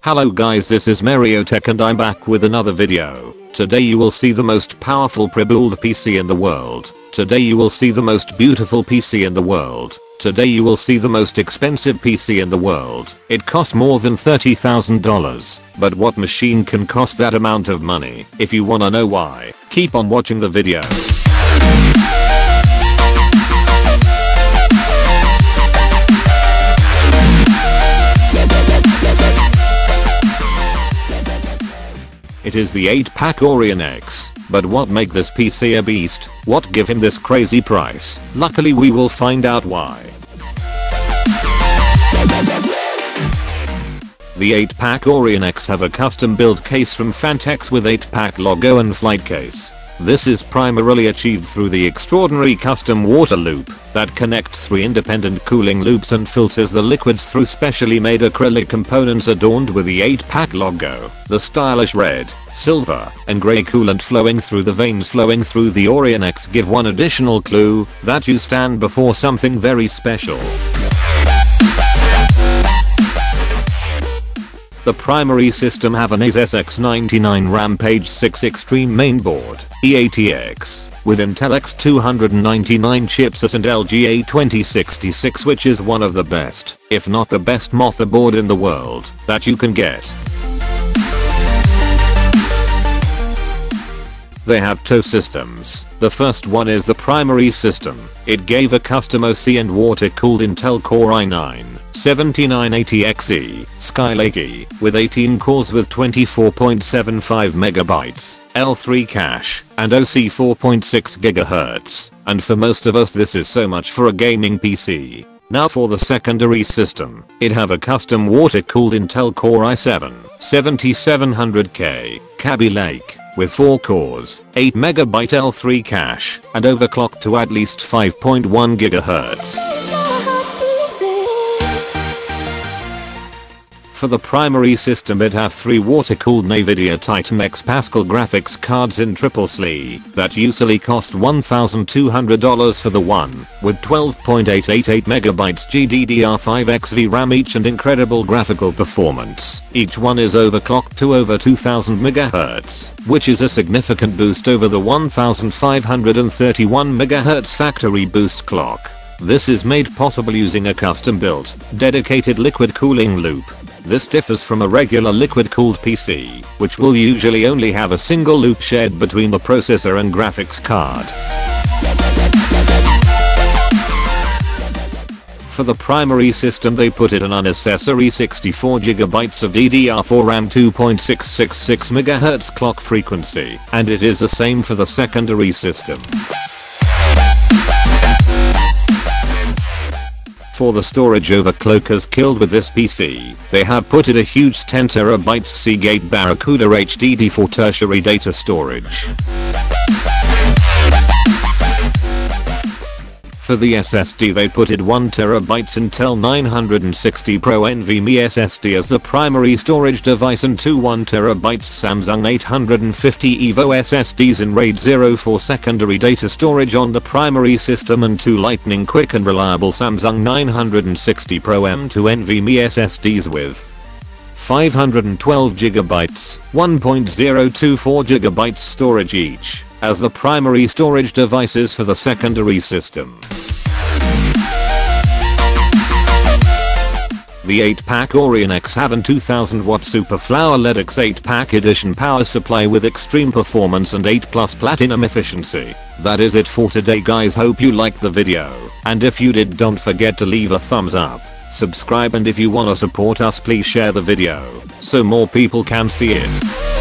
Hello guys, this is Mariotech and I'm back with another video. Today you will see the most powerful pre-built PC in the world. Today you will see the most beautiful PC in the world. Today you will see the most expensive PC in the world. It costs more than $30,000. But what machine can cost that amount of money? If you wanna know why, keep on watching the video. It is the 8-pack Orion X. But what make this PC a beast? What give him this crazy price? Luckily we will find out why. The 8-pack Orion X have a custom built case from Phanteks with 8-pack logo and flight case. This is primarily achieved through the extraordinary custom water loop that connects 3 independent cooling loops and filters the liquids through specially made acrylic components adorned with the 8-pack logo. The stylish red, silver, and grey coolant flowing through the veins flowing through the Orion X give one additional clue that you stand before something very special. The primary system have an Asus X99 Rampage 6 Extreme mainboard, eATX, with Intel X299 chipset and LGA 2066, which is one of the best, if not the best motherboard in the world, that you can get. They have 2 systems. The first one is the primary system. It gave a custom OC and water-cooled Intel Core i9-7980XE Skylake with 18 cores with 24.75 MB, L3 cache, and OC 4.6 GHz. And for most of us this is so much for a gaming PC. Now for the secondary system, it have a custom water-cooled Intel Core i7-7700K Kaby Lake with 4 cores, 8 MB L3 cache, and overclocked to at least 5.1 GHz. For the primary system it have 3 water-cooled Nvidia Titan X Pascal graphics cards in triple SLI that usually cost $1,200 for the one, with 12.888 MB GDDR5X VRAM each and incredible graphical performance. Each one is overclocked to over 2000 MHz, which is a significant boost over the 1531 MHz factory boost clock. This is made possible using a custom-built, dedicated liquid cooling loop. This differs from a regular liquid-cooled PC, which will usually only have a single loop shared between the processor and graphics card. For the primary system they put it an unnecessary 64GB of DDR4 RAM 2.666 MHz clock frequency, and it is the same for the secondary system. For the storage overclockers killed with this PC, they have put it a huge 10TB Seagate Barracuda HDD for tertiary data storage. For the SSD they put it 1TB Intel 960 Pro NVMe SSD as the primary storage device and 2 1TB Samsung 850 EVO SSDs in RAID 0 for secondary data storage on the primary system and 2 lightning quick and reliable Samsung 960 Pro M2 NVMe SSDs with 512GB, 1.024GB storage each, as the primary storage devices for the secondary system. The 8-pack Orion X have a 2000W Superflower LED X 8-pack edition power supply with extreme performance and 8+ platinum efficiency. That is it for today guys, hope you liked the video, and if you did don't forget to leave a thumbs up, subscribe, and if you wanna support us please share the video, so more people can see it.